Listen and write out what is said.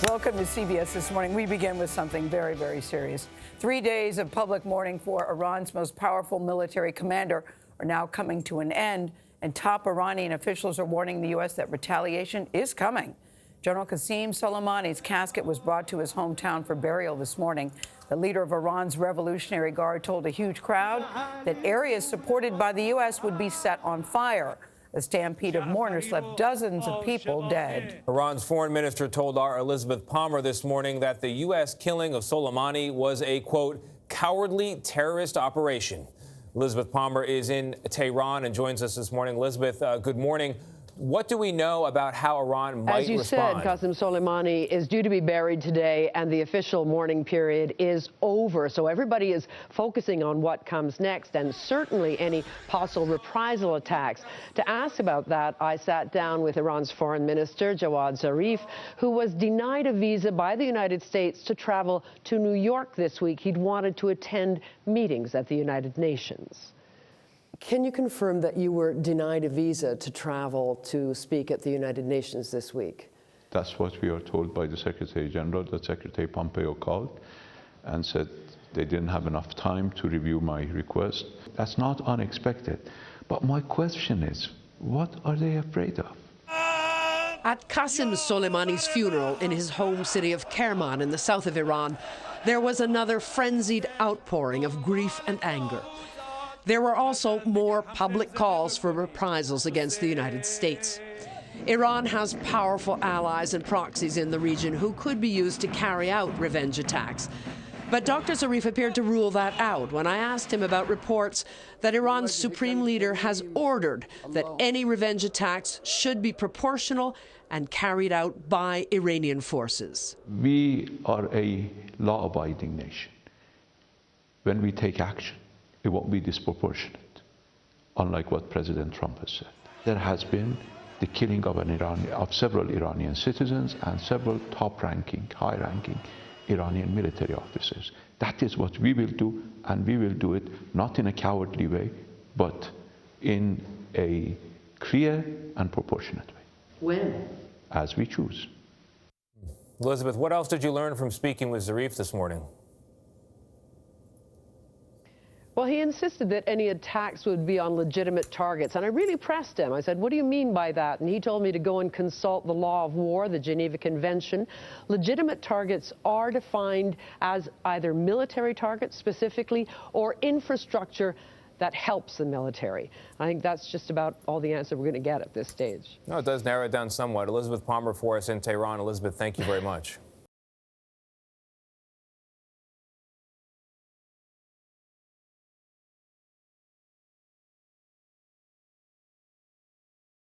Welcome to CBS This Morning. We begin with something very, very serious. 3 days of public mourning for Iran's most powerful military commander are now coming to an end, and top Iranian officials are warning the U.S. that retaliation is coming. General Qassem Soleimani's casket was brought to his hometown for burial this morning. The leader of Iran's Revolutionary Guard told a huge crowd that areas supported by the U.S. would be set on fire. A stampede of mourners left dozens of people dead. Iran's foreign minister told our Elizabeth Palmer this morning that the U.S. killing of Soleimani was a, quote, cowardly terrorist operation. Elizabeth Palmer is in Tehran and joins us this morning. Elizabeth, good morning. What do we know about how Iran might respond? As you said, Qassem Soleimani is due to be buried today, and the official mourning period is over. So everybody is focusing on what comes next, and certainly any possible reprisal attacks. To ask about that, I sat down with Iran's foreign minister, Jawad Zarif, who was denied a visa by the United States to travel to New York this week. He'd wanted to attend meetings at the United Nations. Can you confirm that you were denied a visa to travel to speak at the United Nations this week? That's what we are told by the Secretary General, that Secretary Pompeo called and said they didn't have enough time to review my request. That's not unexpected. But my question is, what are they afraid of? At Qassem Soleimani's funeral in his home city of Kerman in the south of Iran, there was another frenzied outpouring of grief and anger. There were also more public calls for reprisals against the United States. Iran has powerful allies and proxies in the region who could be used to carry out revenge attacks. But Dr. Zarif appeared to rule that out when I asked him about reports that Iran's supreme leader has ordered that any revenge attacks should be proportional and carried out by Iranian forces. We are a law-abiding nation. When we take action, it won't be disproportionate, unlike what President Trump has said. There has been the killing of several Iranian citizens and several top-ranking, high-ranking Iranian military officers. That is what we will do, and we will do it not in a cowardly way, but in a clear and proportionate way. When? As we choose. Elizabeth, what else did you learn from speaking with Zarif this morning? Well, he insisted that any attacks would be on legitimate targets, and I really pressed him. I said, what do you mean by that? And he told me to go and consult the law of war, the Geneva Convention. Legitimate targets are defined as either military targets specifically or infrastructure that helps the military. I think that's just about all the answer we're going to get at this stage. No, it does narrow it down somewhat. Elizabeth Palmer for us in Tehran. Elizabeth, thank you very much.